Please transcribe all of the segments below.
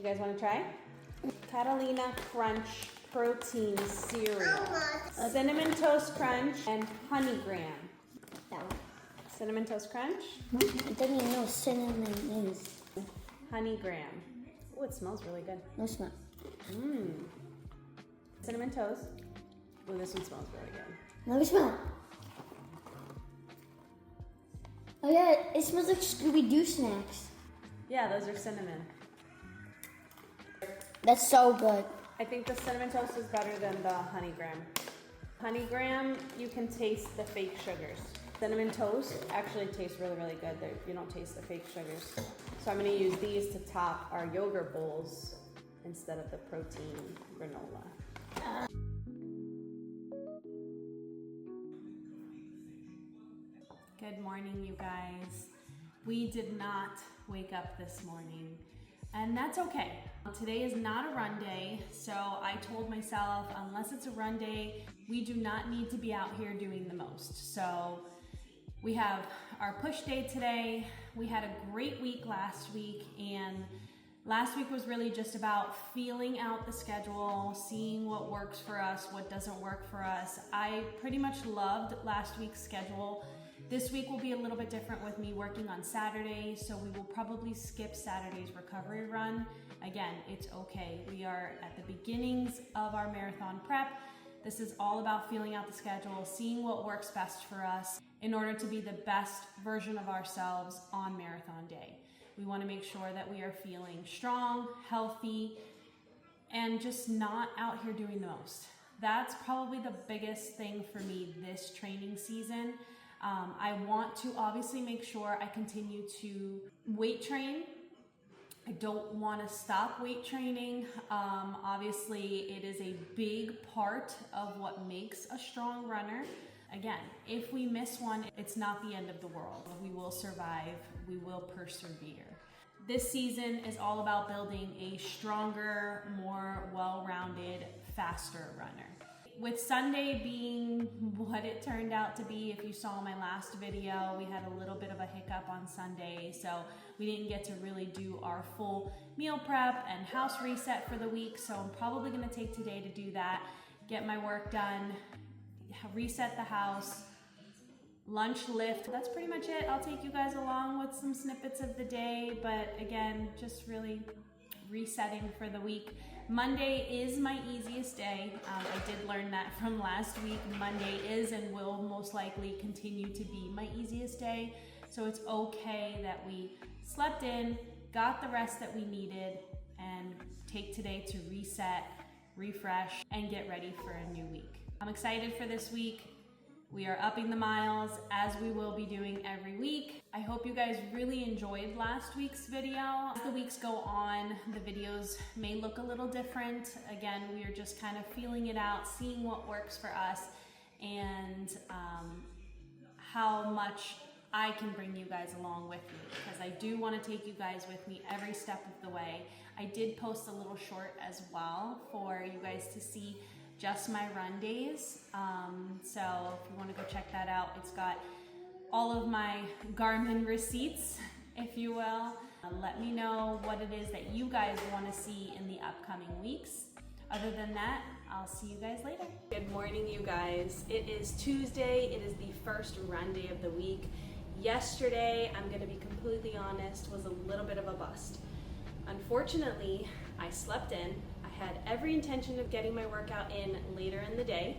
You guys want to try? Catalina Crunch Protein Cereal. Cinnamon Toast Crunch and Honey Graham. Cinnamon Toast Crunch. I didn't even know what cinnamon is. Honey Graham. Oh, it smells really good. No smell. Cinnamon Toast. Oh, this one smells really good. Let me smell. Oh yeah, it smells like Scooby-Doo snacks. Yeah, those are cinnamon. That's so good. I think the Cinnamon Toast is better than the Honey Graham. Honey Graham, you can taste the fake sugars. Cinnamon Toast actually tastes really, really good. You don't taste the fake sugars. So I'm gonna use these to top our yogurt bowls instead of the protein granola. Good morning, you guys. We did not wake up this morning, and that's okay. Today is not a run day, so I told myself, unless it's a run day, we do not need to be out here doing the most. So we have our push day today. We had a great week last week, and last week was really just about feeling out the schedule, seeing what works for us, what doesn't work for us. I pretty much loved last week's schedule. This week will be a little bit different with me working on Saturday, so we will probably skip Saturday's recovery run. Again, it's okay. We are at the beginnings of our marathon prep. This is all about feeling out the schedule, seeing what works best for us in order to be the best version of ourselves on marathon day. We want to make sure that we are feeling strong, healthy, and just not out here doing the most. That's probably the biggest thing for me this training season. I want to obviously make sure I continue to weight train. I don't want to stop weight training. Obviously, it is a big part of what makes a strong runner. Again, if we miss one, it's not the end of the world. We will survive. We will persevere. This season is all about building a stronger, more well-rounded, faster runner. With Sunday being what it turned out to be, if you saw my last video, we had a little bit of a hiccup on Sunday, so we didn't get to really do our full meal prep and house reset for the week, so I'm probably gonna take today to do that, get my work done, reset the house, lunch lift. That's pretty much it. I'll take you guys along with some snippets of the day, but again, just really resetting for the week. Monday is my easiest day. I did learn that from last week. Monday is and will most likely continue to be my easiest day. So it's okay that we slept in, got the rest that we needed, and take today to reset, refresh, and get ready for a new week. I'm excited for this week. We are upping the miles as we will be doing every week. I hope you guys really enjoyed last week's video. As the weeks go on, the videos may look a little different. Again, we are just kind of feeling it out, seeing what works for us, and how much I can bring you guys along with me, because I do want to take you guys with me every step of the way. I did post a little short as well for you guys to see just my run days. So if you want to go check that out, it's got all of my Garmin receipts, if you will. Let me know what it is that you guys want to see in the upcoming weeks. Other than that, I'll see you guys later. Good morning, you guys. It is Tuesday. It is the first run day of the week. Yesterday, I'm going to be completely honest, was a little bit of a bust. Unfortunately, I slept in. I had every intention of getting my workout in later in the day,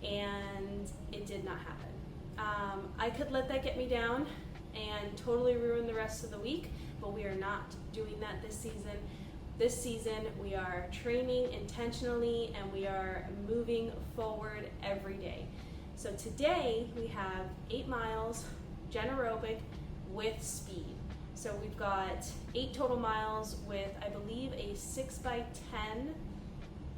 and it did not happen. I could let that get me down and totally ruin the rest of the week, but we are not doing that this season. This season, we are training intentionally and we are moving forward every day. So today we have 8 miles, gen aerobic with speed. So we've got 8 total miles with, I believe, a 6x10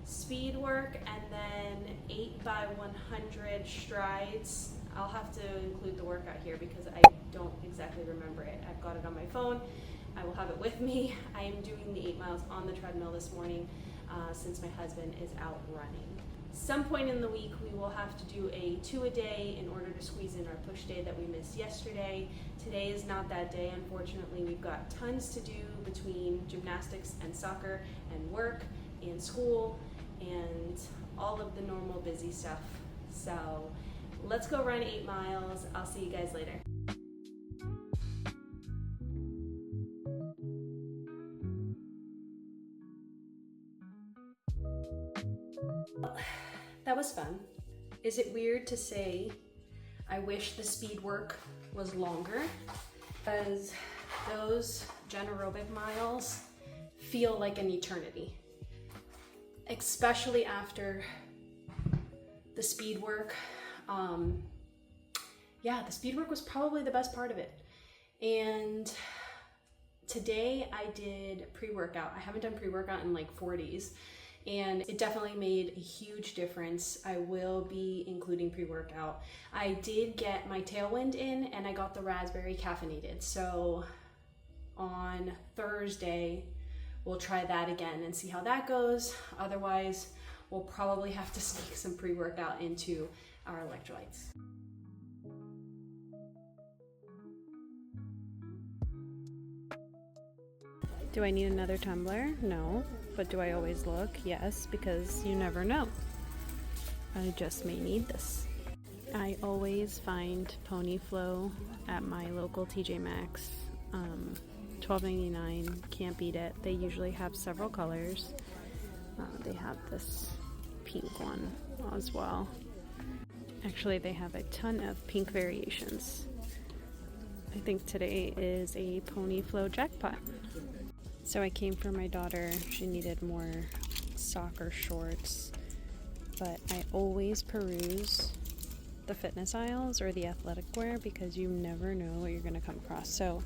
speed work, and then 8x100 strides. I'll have to include the workout here because I don't exactly remember it. I've got it on my phone. I will have it with me. I am doing the 8 miles on the treadmill this morning since my husband is out running. some point in the week we will have to do a 2-a-day in order to squeeze in our push day that we missed yesterday. Today is not that day, unfortunately. We've got tons to do between gymnastics and soccer and work and school and all of the normal busy stuff. So let's go run 8 miles. I'll see you guys later. That was fun. Is it weird to say I wish the speed work was longer? Because those gen aerobic miles feel like an eternity, especially after the speed work. Yeah, the speed work was probably the best part of it. And today I did pre-workout. I haven't done pre-workout in like 4 days. And it definitely made a huge difference. I will be including pre-workout. I did get my Tailwind in and I got the raspberry caffeinated. So on Thursday, we'll try that again and see how that goes. Otherwise, we'll probably have to sneak some pre-workout into our electrolytes. Do I need another tumbler? No. But do I always look? Yes, because you never know. I just may need this. I always find Pony Flow at my local TJ Maxx. $12.99, can't beat it. They usually have several colors. They have this pink one as well. Actually, they have a ton of pink variations. I think today is a Pony Flow jackpot. So I came for my daughter. She needed more soccer shorts, but I always peruse the fitness aisles or the athletic wear because you never know what you're going to come across. So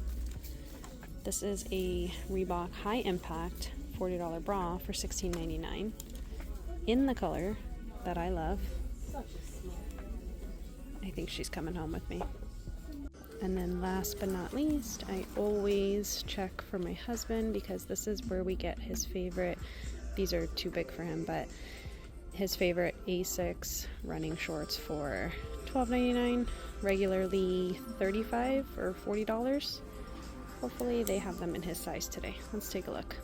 this is a Reebok High Impact $40 bra for $16.99 in the color that I love. I think she's coming home with me. And then last but not least, I always check for my husband because this is where we get his favorite, these are too big for him, but his favorite Asics running shorts for $12.99, regularly $35 or $40. Hopefully they have them in his size today. Let's take a look.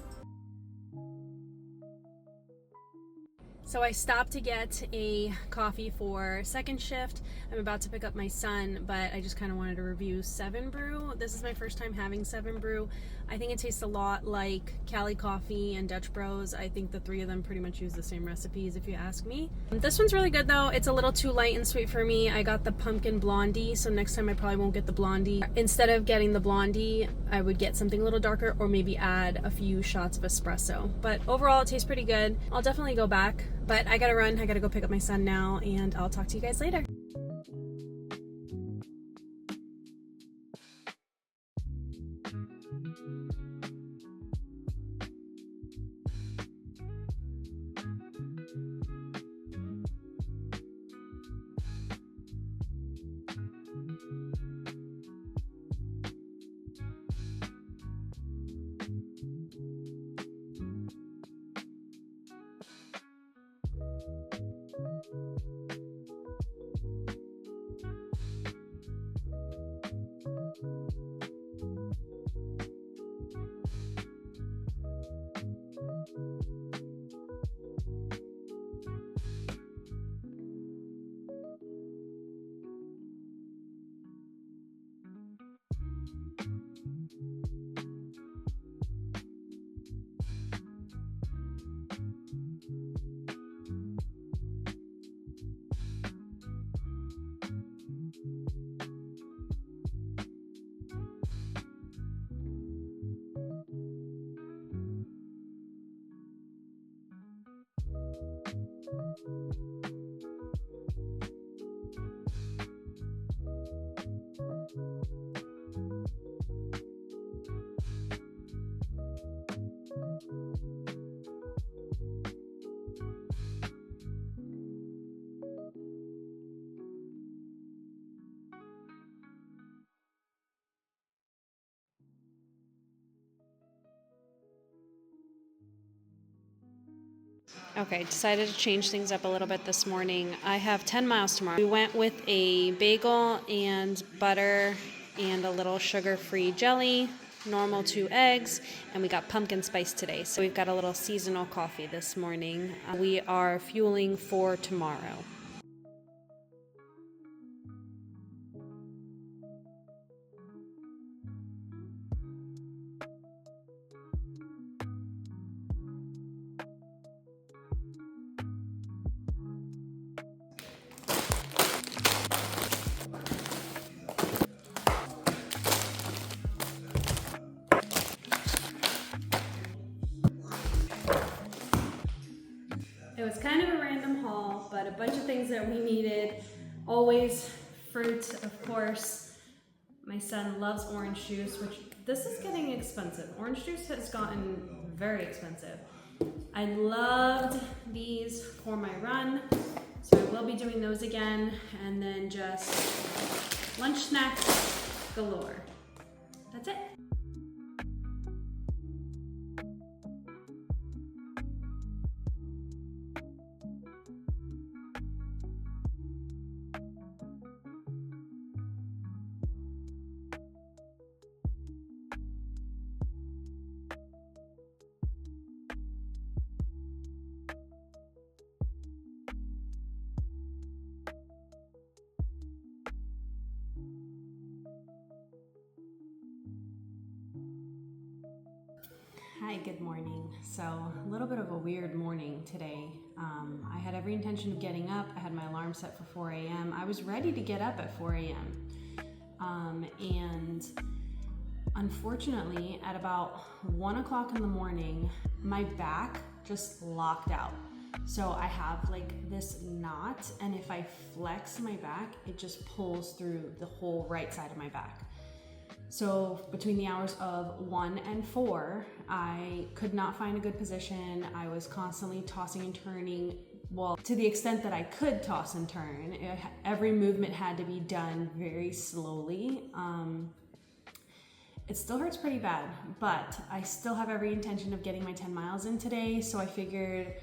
So I stopped to get a coffee for second shift. I'm about to pick up my son, but I just kind of wanted to review 7 Brew. This is my first time having 7 Brew. I think it tastes a lot like Cali Coffee and Dutch Bros. I think the 3 of them pretty much use the same recipes if you ask me. This one's really good though. It's a little too light and sweet for me. I got the pumpkin blondie, so next time I probably won't get the blondie. Instead of getting the blondie, I would get something a little darker or maybe add a few shots of espresso. But overall, it tastes pretty good. I'll definitely go back. But I gotta run, I gotta go pick up my son now, and I'll talk to you guys later. Okay, decided to change things up a little bit this morning. I have 10 miles tomorrow. We went with a bagel and butter and a little sugar-free jelly, normal 2 eggs, and we got pumpkin spice today. So we've got a little seasonal coffee this morning. We are fueling for tomorrow. It was kind of a random haul, but a bunch of things that we needed. Always fruit, of course. My son loves orange juice, which this is getting expensive. Orange juice has gotten very expensive. I loved these for my run, so I will be doing those again. And then just lunch snacks galore. That's it. Hi, good morning. So a little bit of a weird morning today. I had every intention of getting up. I had my alarm set for 4 a.m. I was ready to get up at 4 a.m. And unfortunately, at about 1 o'clock in the morning, my back just locked out. So I have like this knot, and if I flex my back, it just pulls through the whole right side of my back. So between the hours of 1 and 4, I could not find a good position. I was constantly tossing and turning. Well, to the extent that I could toss and turn, every movement had to be done very slowly. It still hurts pretty bad, but I still have every intention of getting my 10 miles in today. So I figured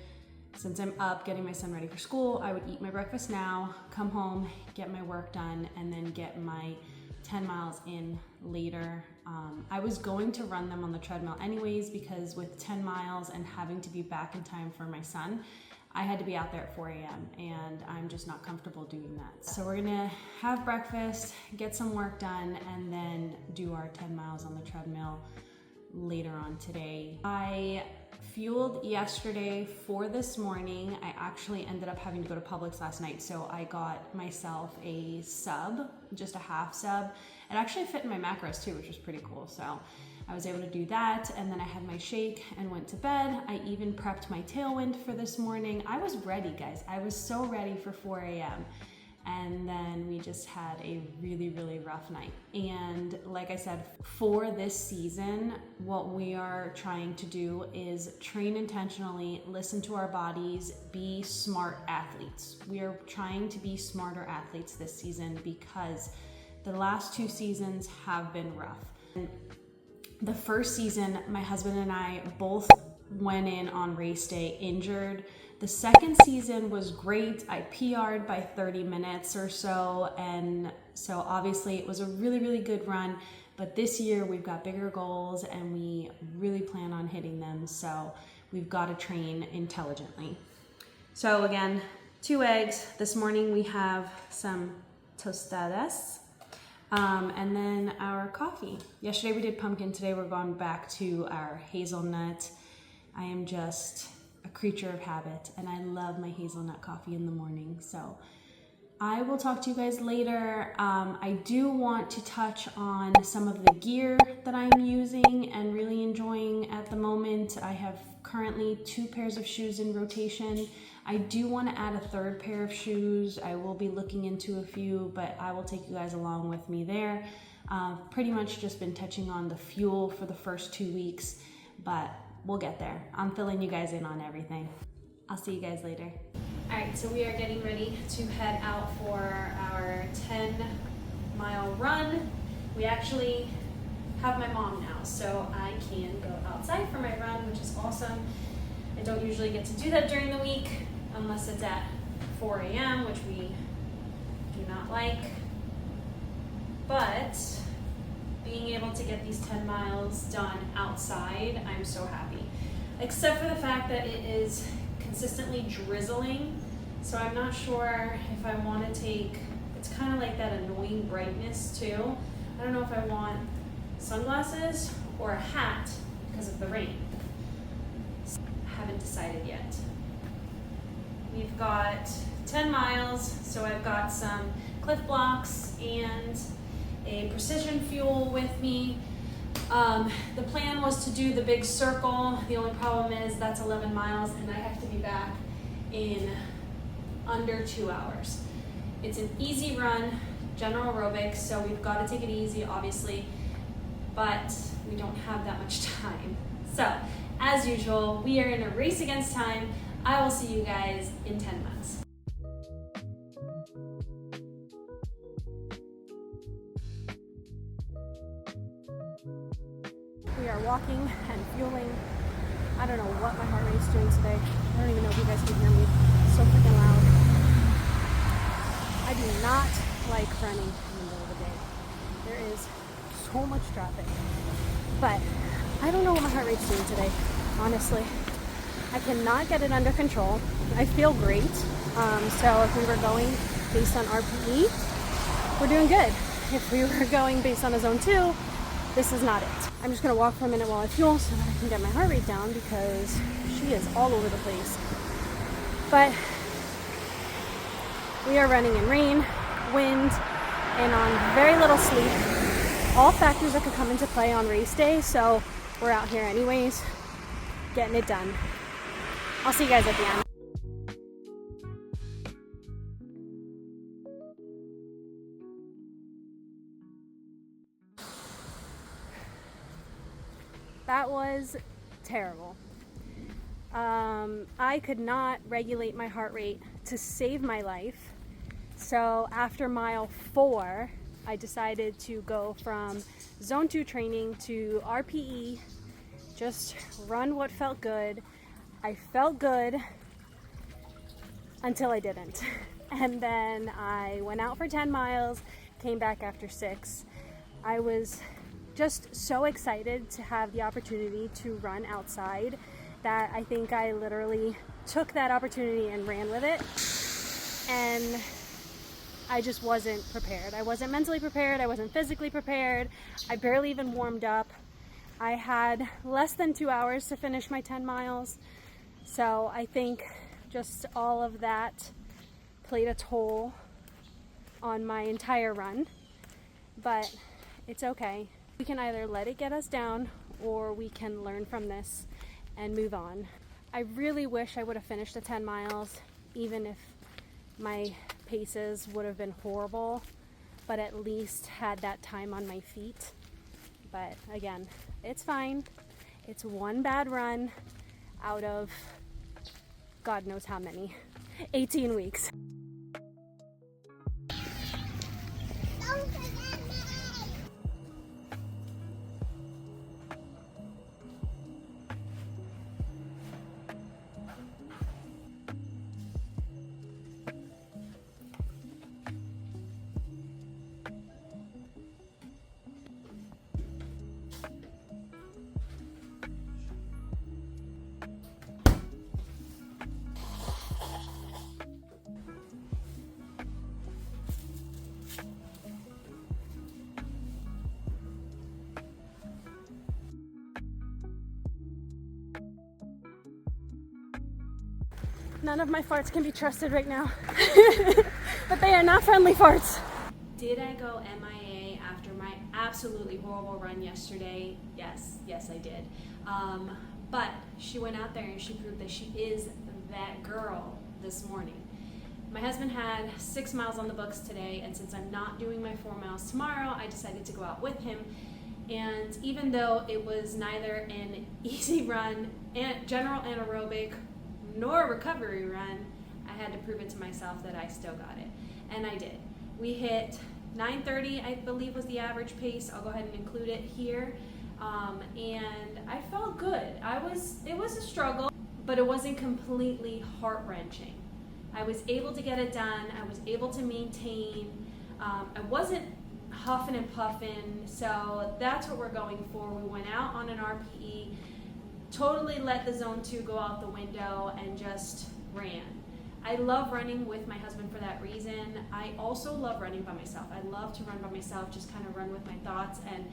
since I'm up getting my son ready for school, I would eat my breakfast now, come home, get my work done, and then get my 10 miles in later. I was going to run them on the treadmill anyways, because with 10 miles and having to be back in time for my son, I had to be out there at 4 a.m. and I'm just not comfortable doing that. So we're gonna have breakfast, get some work done, and then do our 10 miles on the treadmill later on today. I fueled yesterday for this morning. I actually ended up having to go to Publix last night, so I got myself a sub, just a half sub. It actually fit in my macros too, which was pretty cool. So I was able to do that, and then I had my shake and went to bed. I even prepped my tailwind for this morning. I was ready, guys. I was so ready for 4 a.m. And then we just had a really, really rough night. And like I said, for this season, what we are trying to do is train intentionally, listen to our bodies, be smart athletes. We are trying to be smarter athletes this season because the last 2 seasons have been rough. And the first season, my husband and I both went in on race day injured. The second season was great. I PR'd by 30 minutes or so, and so obviously it was a really, really good run. But this year we've got bigger goals and we really plan on hitting them, so we've got to train intelligently. So again, 2 eggs. This morning we have some tostadas, and then our coffee. Yesterday we did pumpkin, today we're going back to our hazelnut. I am just a creature of habit, and I love my hazelnut coffee in the morning. So I will talk to you guys later. I do want to touch on some of the gear that I'm using and really enjoying at the moment. I have currently 2 pairs of shoes in rotation. I do want to add a 3rd pair of shoes. I will be looking into a few, but I will take you guys along with me there. Pretty much just been touching on the fuel for the first 2 weeks, but we'll get there. I'm filling you guys in on everything. I'll see you guys later. All right, so we are getting ready to head out for our 10-mile run. We actually have my mom now, so I can go outside for my run, which is awesome. I don't usually get to do that during the week unless it's at 4 a.m., which we do not like. But being able to get these 10 miles done outside, I'm so happy. Except for the fact that it is consistently drizzling, so I'm not sure if I want to take, it's kind of like that annoying brightness too. I don't know if I want sunglasses or a hat because of the rain. I haven't decided yet. We've got 10 miles, so I've got some Cliff Blocks and a Precision Fuel with me. The plan was to do the big circle. The only problem is that's 11 miles and I have to be back in under 2 hours. It's an easy run, general aerobics, so we've got to take it easy, obviously, but we don't have that much time. So, as usual, we are in a race against time. I will see you guys in 10 months. We are walking and fueling. I don't know what my heart rate is doing today. I don't even know if you guys can hear me. It's so freaking loud. I do not like running in the middle of the day. There is so much traffic. But I don't know what my heart rate's doing today, honestly. I cannot get it under control. I feel great. So if we were going based on RPE, we're doing good. If we were going based on a zone 2, this is not it. I'm just gonna walk for a minute while I fuel so that I can get my heart rate down because she is all over the place. But we are running in rain, wind, and on very little sleep. All factors that could come into play on race day, so we're out here anyways, getting it done. I'll see you guys at the end. That was terrible. I could not regulate my heart rate to save my life. So after mile 4, I decided to go from zone 2 training to RPE, just run what felt good. I felt good until I didn't. And then I went out for 10 miles, came back after 6. I was just so excited to have the opportunity to run outside that I think I literally took that opportunity and ran with it. And I just wasn't prepared. I wasn't mentally prepared. I wasn't physically prepared. I barely even warmed up. I had less than 2 hours to finish my 10 miles. So I think just all of that played a toll on my entire run. But it's okay. We can either let it get us down or we can learn from this and move on. I really wish I would have finished the 10 miles, even if my paces would have been horrible, but at least had that time on my feet. But again, it's fine. It's one bad run out of God knows how many, 18 weeks. None of my farts can be trusted right now, but they are not friendly farts. Did I go MIA after my absolutely horrible run yesterday? Yes, I did. But she went out there and she proved that she is that girl this morning. My husband had 6 miles on the books today, and since I'm not doing my 4 miles tomorrow, I decided to go out with him. And even though it was neither an easy run, general anaerobic, nor a recovery run, I had to prove it to myself that I still got it. And I did. We hit 9:30, I believe was the average pace. I'll go ahead and include it here. And I felt good. It was a struggle, but it wasn't completely heart-wrenching. I was able to get it done. I was able to maintain. I wasn't huffing and puffing, so that's what we're going for. We went out on an RPE, totally let the zone 2 go out the window and just ran. I love running with my husband for that reason. I also love running by myself. I love to run by myself, just kind of run with my thoughts and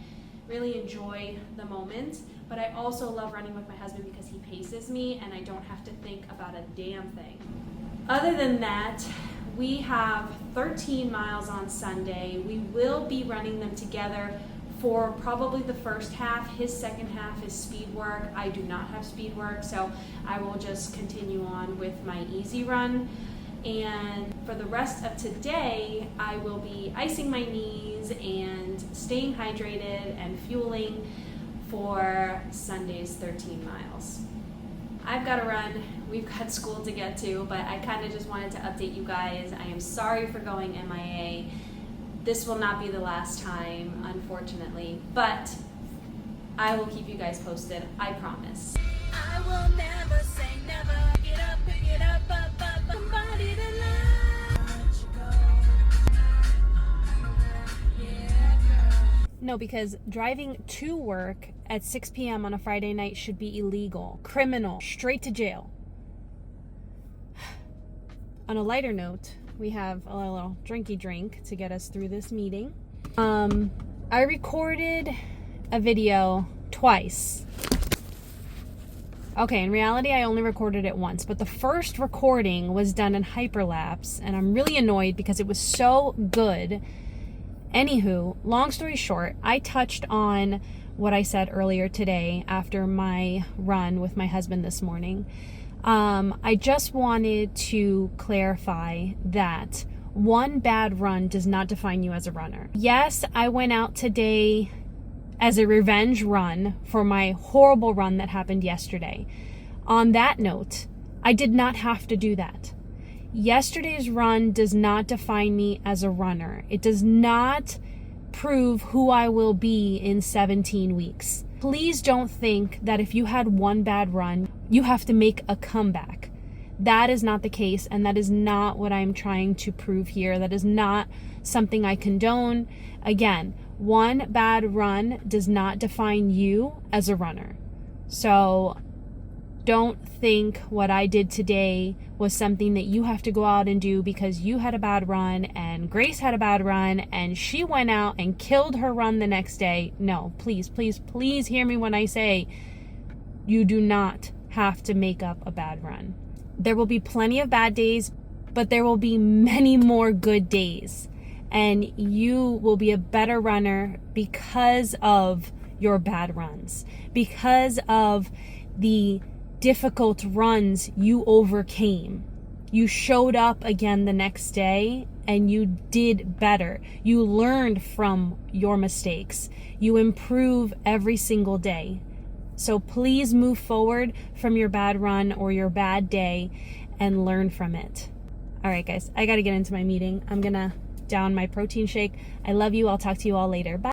really enjoy the moment. But I also love running with my husband because he paces me and I don't have to think about a damn thing. Other than that, we have 13 miles on Sunday. We will be running them together for probably the first half. His second half is speed work. I do not have speed work, so I will just continue on with my easy run. And for the rest of today, I will be icing my knees and staying hydrated and fueling for Sunday's 13 miles. I've got to run. We've got school to get to, but I kind of just wanted to update you guys. I am sorry for going MIA. This will not be the last time, unfortunately, but I will keep you guys posted, I promise. I will never say never. Get up, pick it up, somebody to let you go. Yeah, girl. No, because driving to work at 6 p.m. on a Friday night should be illegal, criminal, straight to jail. On a lighter note, we have a little drinky drink to get us through this meeting. I recorded a video twice. Okay, in reality, I only recorded it once, but the first recording was done in hyperlapse, and I'm really annoyed because it was so good. Anywho, long story short, I touched on what I said earlier today after my run with my husband this morning. I just wanted to clarify that one bad run does not define you as a runner. Yes, I went out today as a revenge run for my horrible run that happened yesterday. On that note, I did not have to do that. Yesterday's run does not define me as a runner. It does not prove who I will be in 17 weeks. Please don't think that if you had one bad run, you have to make a comeback. That is not the case, and that is not what I'm trying to prove here. That is not something I condone. Again, one bad run does not define you as a runner. So don't think what I did today was something that you have to go out and do because you had a bad run and Grace had a bad run and she went out and killed her run the next day. No, please, please, please hear me when I say you do not have to make up a bad run. There will be plenty of bad days, but there will be many more good days. And you will be a better runner because of your bad runs, because of the difficult runs you overcame. You showed up again the next day and you did better. You learned from your mistakes. You improve every single day. So please move forward from your bad run or your bad day and learn from it. All right, guys, I got to get into my meeting. I'm going to down my protein shake. I love you. I'll talk to you all later. Bye.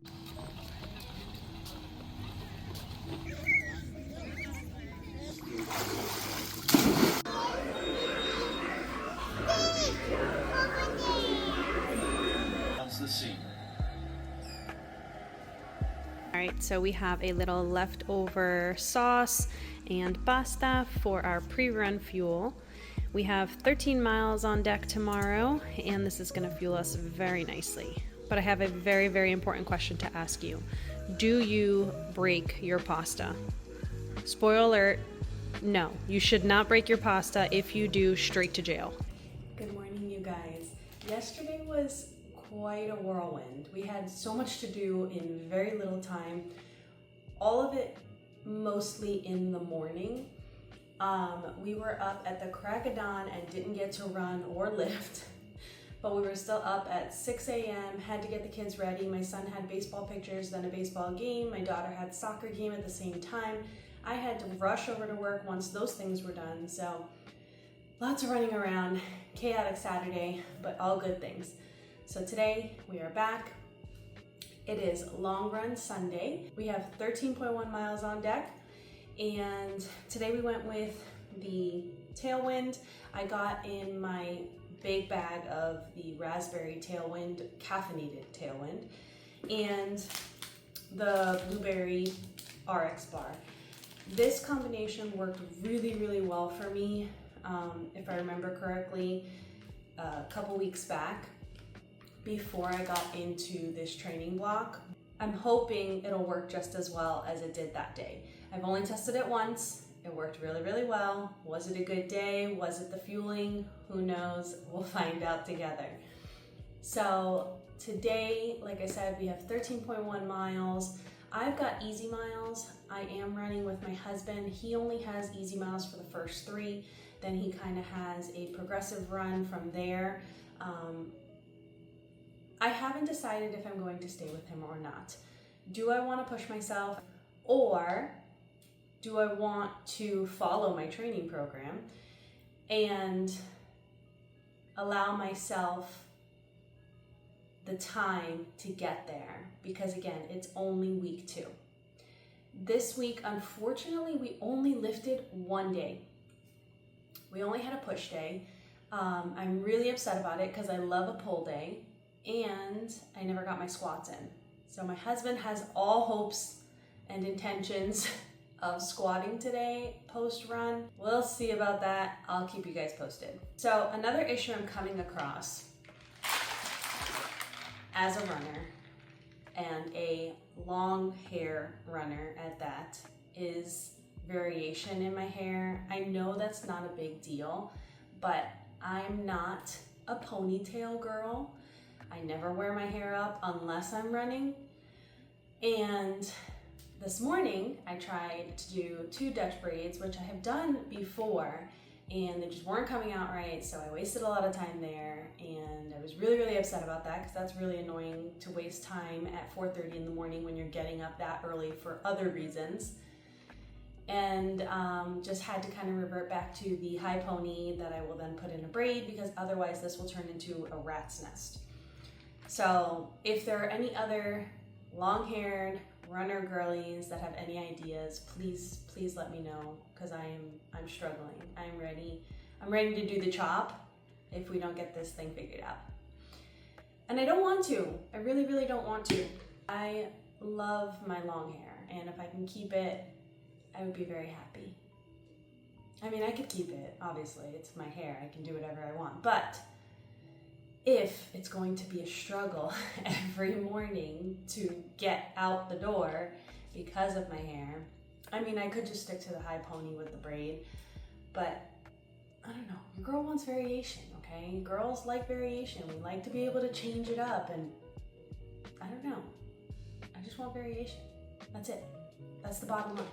All right, so we have a little leftover sauce and pasta for our pre-run fuel. We have 13 miles on deck tomorrow, and this is going to fuel us very nicely. But I have a very, very important question to ask you. Do you break your pasta? Spoiler alert, no. You should not break your pasta. If you do, straight to jail. Good morning, you guys. Yesterday was quite a whirlwind. We had so much to do in very little time. All of it mostly in the morning. We were up at the crack of dawn and didn't get to run or lift, but we were still up at 6 a.m., had to get the kids ready. My son had baseball pictures, then a baseball game. My daughter had soccer game at the same time. I had to rush over to work once those things were done. So lots of running around, chaotic Saturday, but all good things. So today we are back. It is Long Run Sunday. We have 13.1 miles on deck. And today we went with the Tailwind. I got in my big bag of the raspberry Tailwind, caffeinated Tailwind, and the blueberry RX bar. This combination worked really, really well for me. If I remember correctly, a couple weeks back before I got into this training block. I'm hoping it'll work just as well as it did that day. I've only tested it once. It worked really, really well. Was it a good day? Was it the fueling? Who knows? We'll find out together. So today, like I said, we have 13.1 miles. I've got easy miles. I am running with my husband. He only has easy miles for the first 3. Then he kind of has a progressive run from there. I haven't decided if I'm going to stay with him or not. Do I want to push myself, or do I want to follow my training program and allow myself the time to get there? Because again, it's only week 2. This week, unfortunately, we only lifted 1 day. We only had a push day. I'm really upset about it because I love a pull day, and I never got my squats in. So my husband has all hopes and intentions of squatting today post-run. We'll see about that. I'll keep you guys posted. So another issue I'm coming across as a runner, and a long hair runner at that, is variation in my hair. I know that's not a big deal, but I'm not a ponytail girl. I never wear my hair up unless I'm running. And this morning I tried to do 2 Dutch braids, which I have done before, and they just weren't coming out right, so I wasted a lot of time there, and I was really, really upset about that because that's really annoying to waste time at 4:30 in the morning when you're getting up that early for other reasons. And just had to kind of revert back to the high pony that I will then put in a braid, because otherwise this will turn into a rat's nest. So if there are any other long-haired runner girlies that have any ideas, please let me know, because I'm struggling. I'm ready to do the chop if we don't get this thing figured out. And I don't want to. I really, really don't want to. I love my long hair, and if I can keep it, I would be very happy. I mean, I could keep it, obviously. It's my hair. I can do whatever I want. But if it's going to be a struggle every morning to get out the door because of my hair, I mean, I could just stick to the high pony with the braid, but I don't know. Your girl wants variation, okay? Girls like variation. We like to be able to change it up, and I don't know. I just want variation. That's it. That's the bottom line.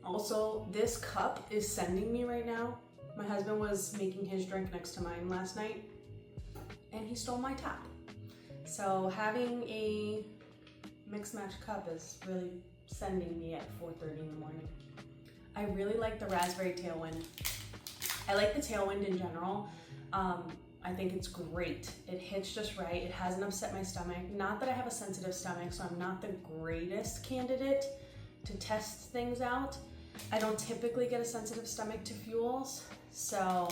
Also, this cup is sending me right now. My husband was making his drink next to mine last night, and he stole my tap. So having a mix match cup is really sending me at 4:30 in the morning. I really like the raspberry Tailwind. I like the Tailwind in general. I think it's great. It hits just right. It hasn't upset my stomach. Not that I have a sensitive stomach, so I'm not the greatest candidate to test things out. I don't typically get a sensitive stomach to fuels, so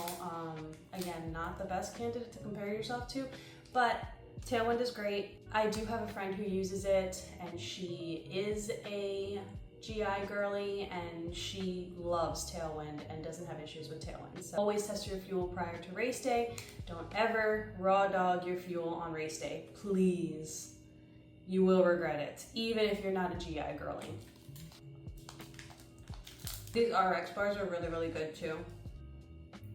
again, not the best candidate to compare yourself to, but Tailwind is great. I do have a friend who uses it, and she is a GI girly, and she loves Tailwind and doesn't have issues with Tailwind. So always test your fuel prior to race day. Don't ever raw dog your fuel on race day, please. You will regret it, even if you're not a GI girly. These RX bars are really, really good too.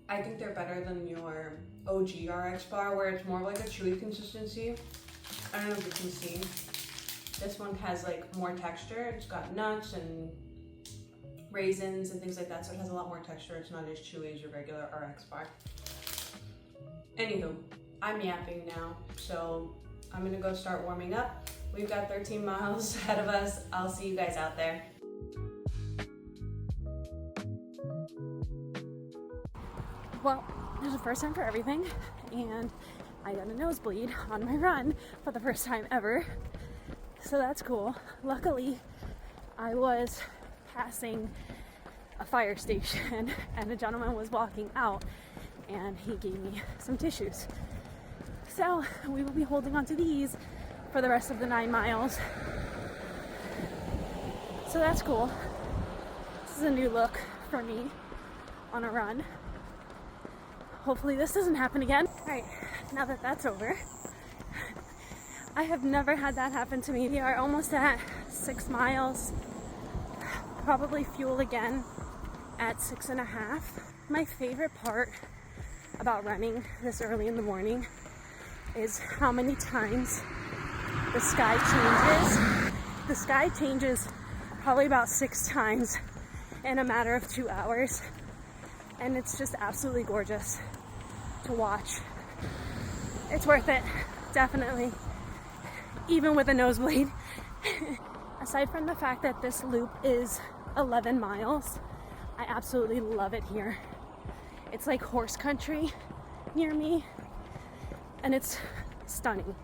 I think they're better than your OG RX bar, where it's more like a chewy consistency. I don't know if you can see. This one has like more texture. It's got nuts and raisins and things like that, so it has a lot more texture. It's not as chewy as your regular RX bar. Anywho, I'm yapping now, so I'm gonna go start warming up. We've got 13 miles ahead of us. I'll see you guys out there. Well, there's a first time for everything, and I got a nosebleed on my run for the first time ever, so that's cool. Luckily, I was passing a fire station and a gentleman was walking out and he gave me some tissues. So we will be holding on to these for the rest of the 9 miles. So that's cool. This is a new look for me on a run. Hopefully this doesn't happen again. All right, now that that's over, I have never had that happen to me. We are almost at 6 miles. Probably fuel again at 6.5. My favorite part about running this early in the morning is how many times the sky changes. The sky changes probably about 6 times in a matter of 2 hours. And it's just absolutely gorgeous to watch. It's worth it, definitely, even with a nosebleed. Aside from the fact that this loop is 11 miles, I absolutely love it here. It's like horse country near me, and it's stunning.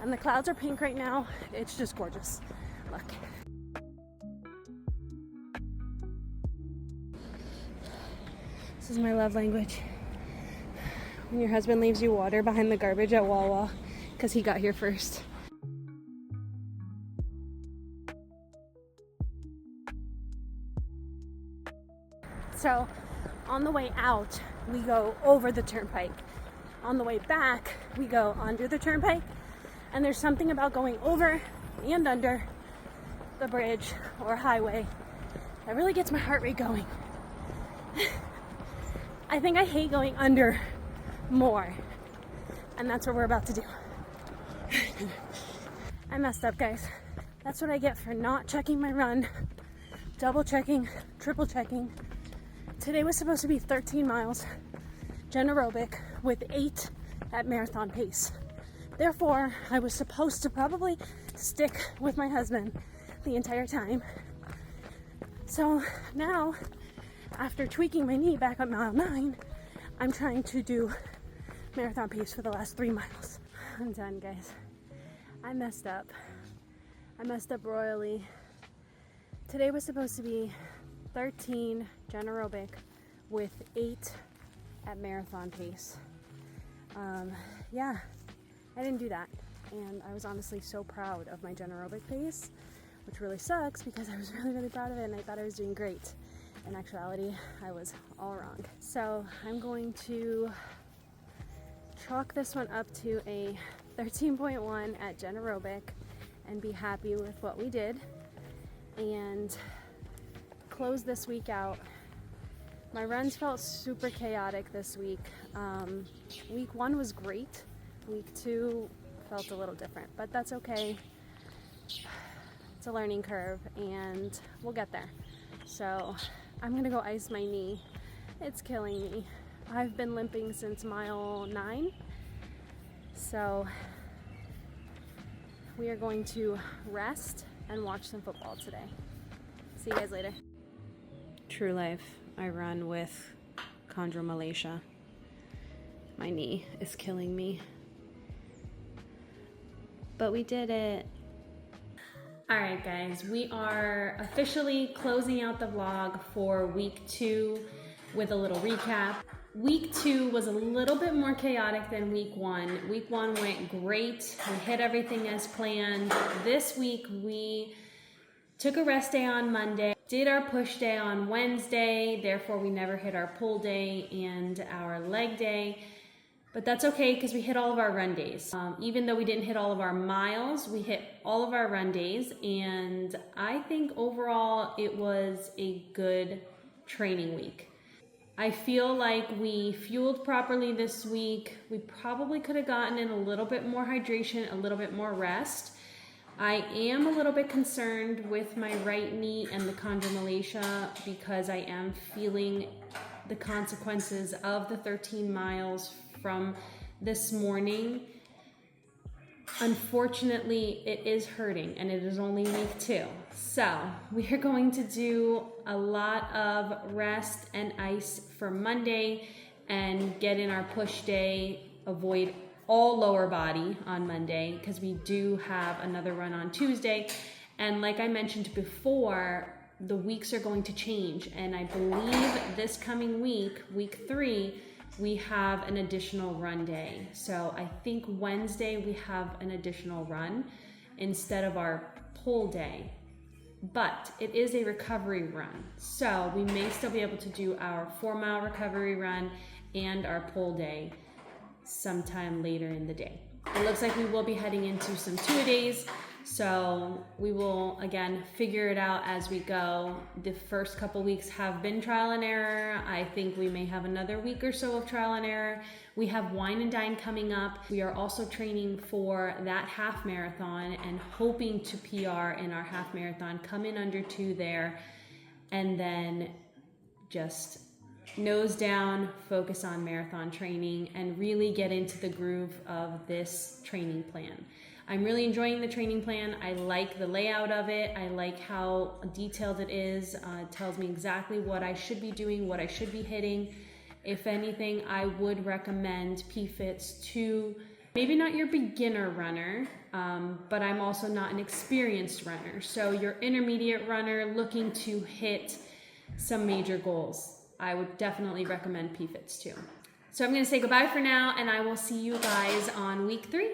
And the clouds are pink right now. It's just gorgeous. Look. This is my love language. When your husband leaves you water behind the garbage at Wawa because he got here first. So on the way out, we go over the turnpike. On the way back, we go under the turnpike. And there's something about going over and under the bridge or highway that really gets my heart rate going. I think I hate going under more, and that's what we're about to do. I messed up, guys. That's what I get for not checking my run, double checking, triple checking. Today was supposed to be 13 miles, gen aerobic, with 8 at marathon pace. Therefore, I was supposed to probably stick with my husband the entire time. So now, after tweaking my knee back at mile 9, I'm trying to do marathon pace for the last 3 miles. I'm done, guys. I messed up. I messed up royally. Today was supposed to be 13 gen aerobic with 8 at marathon pace. Yeah, I didn't do that. And I was honestly so proud of my gen aerobic pace, which really sucks because I was really, really proud of it and I thought I was doing great. In actuality, I was all wrong. So I'm going to chalk this one up to a 13.1 at gen aerobic and be happy with what we did and close this week out. My runs felt super chaotic this week. Week 1 was great. Week 2 felt a little different, but that's okay. It's a learning curve and we'll get there. So I'm gonna go ice my knee. It's killing me. I've been limping since mile 9. So we are going to rest and watch some football today. See you guys later. True life, I run with chondromalacia. My knee is killing me. But we did it. All right, guys, we are officially closing out the vlog for week 2 with a little recap. Week 2 was a little bit more chaotic than week 1. Week 1 went great. We hit everything as planned. This week, we took a rest day on Monday, did our push day on Wednesday, therefore we never hit our pull day and our leg day. But that's okay because we hit all of our run days. Even though we didn't hit all of our miles, we hit all of our run days. And I think overall it was a good training week. I feel like we fueled properly this week. We probably could have gotten in a little bit more hydration, a little bit more rest. I am a little bit concerned with my right knee and the chondromalacia because I am feeling the consequences of the 13 miles from this morning. Unfortunately, it is hurting and it is only week 2. So we are going to do a lot of rest and ice for Monday and get in our push day, avoid all lower body on Monday because we do have another run on Tuesday. And like I mentioned before, the weeks are going to change. And I believe this coming week, week 3, we have an additional run day. So I think Wednesday we have an additional run instead of our pull day. But it is a recovery run. So we may still be able to do our 4-mile recovery run and our pull day sometime later in the day. It looks like we will be heading into some 2-a-days. So we will, again, figure it out as we go. The first couple weeks have been trial and error. I think we may have another week or so of trial and error. We have Wine and Dine coming up. We are also training for that half marathon and hoping to PR in our half marathon, come in under 2 there, and then just nose down, focus on marathon training, and really get into the groove of this training plan. I'm really enjoying the training plan. I like the layout of it. I like how detailed it is. It tells me exactly what I should be doing, what I should be hitting. If anything, I would recommend PFITS to maybe not your beginner runner, but I'm also not an experienced runner. So your intermediate runner looking to hit some major goals, I would definitely recommend PFITS too. So I'm gonna say goodbye for now, and I will see you guys on week 3.